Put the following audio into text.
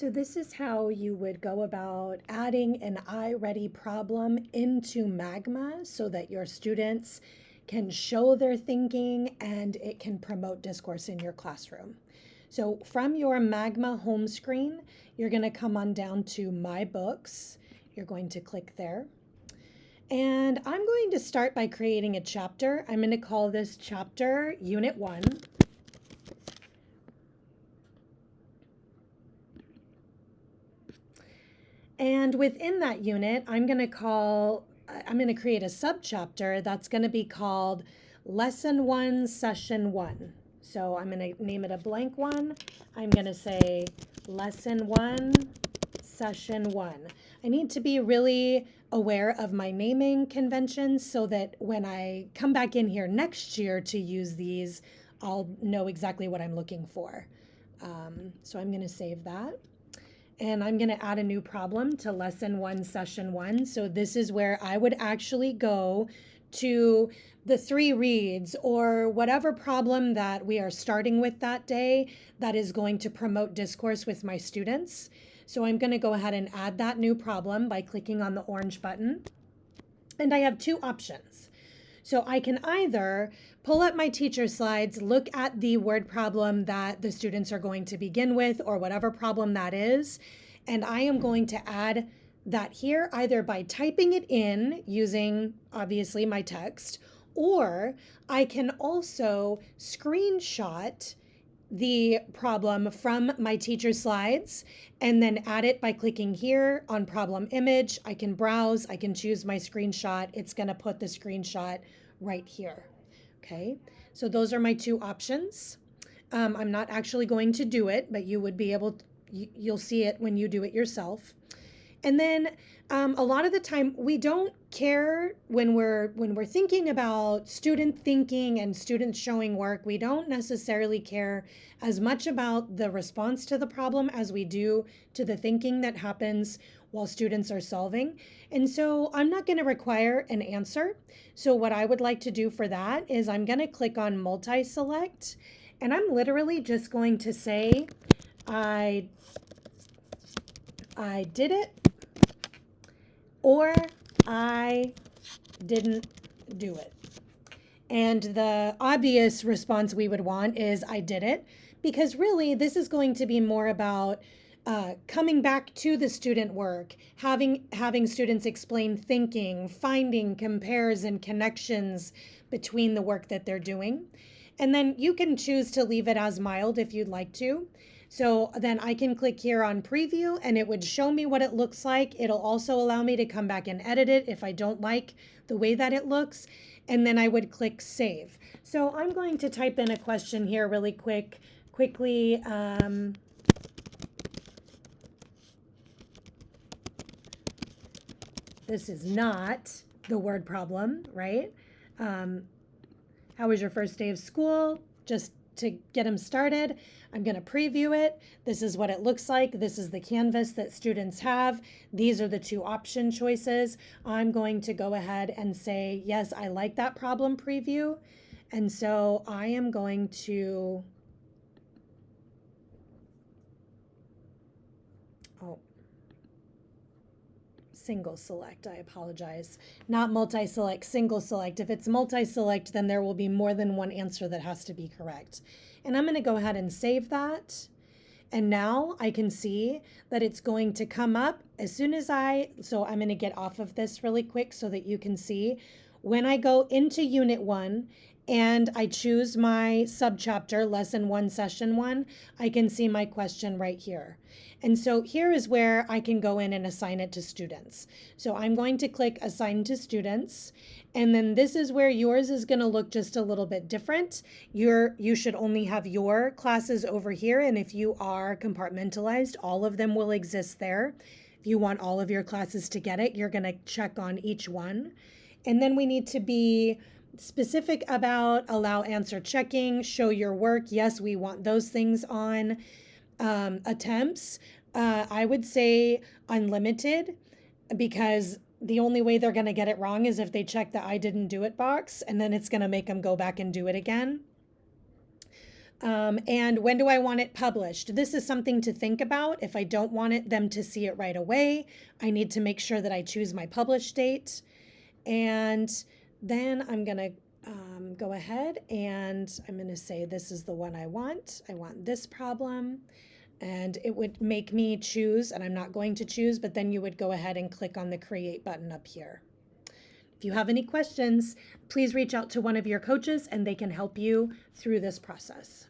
So this is how you would go about adding an I-ready problem into Magma so that your students can show their thinking and it can promote discourse in your classroom. So from your Magma home screen, you're going to come on down to My Books. You're going to click there. And I'm going to start by creating a chapter. I'm going to call this chapter Unit 1. And within that unit, I'm going to create a subchapter that's going to be called Lesson 1, Session 1. So I'm going to name it a blank one. I'm going to say Lesson 1, Session 1. I need to be really aware of my naming conventions so that when I come back in here next year to use these, I'll know exactly what I'm looking for. So I'm going to save that. And I'm going to add a new problem to Lesson 1, Session 1. So this is where I would actually go to the 3 reads or whatever problem that we are starting with that day that is going to promote discourse with my students. So I'm going to go ahead and add that new problem by clicking on the orange button. And I have 2 options. So I can either pull up my teacher slides, look at the word problem that the students are going to begin with or whatever problem that is, and I am going to add that here either by typing it in using obviously my text, or I can also screenshot the problem from my teacher slides and then add it by clicking here on problem image. I can browse, I can choose my screenshot. It's going to put the screenshot right here. Okay, so those are my 2 options. I'm not actually going to do it, but you would be able to, you'll see it when you do it yourself. And then a lot of the time we don't care when we're thinking about student thinking and students showing work. We don't necessarily care as much about the response to the problem as we do to the thinking that happens while students are solving. And so I'm not going to require an answer. So what I would like to do for that is I'm going to click on multi-select, and I'm literally just going to say I did it, or I didn't do it. And the obvious response we would want is I did it, because really this is going to be more about coming back to the student work, having students explain thinking, finding compares and connections between the work that they're doing. And then you can choose to leave it as mild if you'd like to. So then I can click here on preview and it would show me what it looks like. It'll also allow me to come back and edit it if I don't like the way that it looks. And then I would click save. So I'm going to type in a question here really quickly. This is not the word problem, right? How was your first day of school? Just to get them started, I'm going to preview it. This is what it looks like. This is the canvas that students have. These are the 2 option choices. I'm going to go ahead and say, yes, I like that problem preview. And so I am going to, single select, I apologize. Not multi-select, single select. If it's multi-select, then there will be more than one answer that has to be correct. And I'm going to go ahead and save that. And now I can see that it's going to come up as soon as so I'm going to get off of this really quick so that you can see. When I go into Unit 1 and I choose my subchapter, Lesson 1, Session 1, I can see my question right here. And so here is where I can go in and assign it to students. So I'm going to click Assign to Students. And then this is where yours is going to look just a little bit different. You should only have your classes over here. And if you are compartmentalized, all of them will exist there. If you want all of your classes to get it, you're going to check on each one. And then we need to be specific about allow answer checking, show your work. Yes, we want those things on. Attempts, I would say unlimited, because the only way they're going to get it wrong is if they check the I didn't do it box, and then it's going to make them go back and do it again. And when do I want it published? This is something to think about. If I don't want them to see it right away, I need to make sure that I choose my publish date. And then I'm going to go ahead and I'm going to say this is the one I want. I want this problem. And it would make me choose, and I'm not going to choose, but then you would go ahead and click on the create button up here. If you have any questions, please reach out to one of your coaches and they can help you through this process.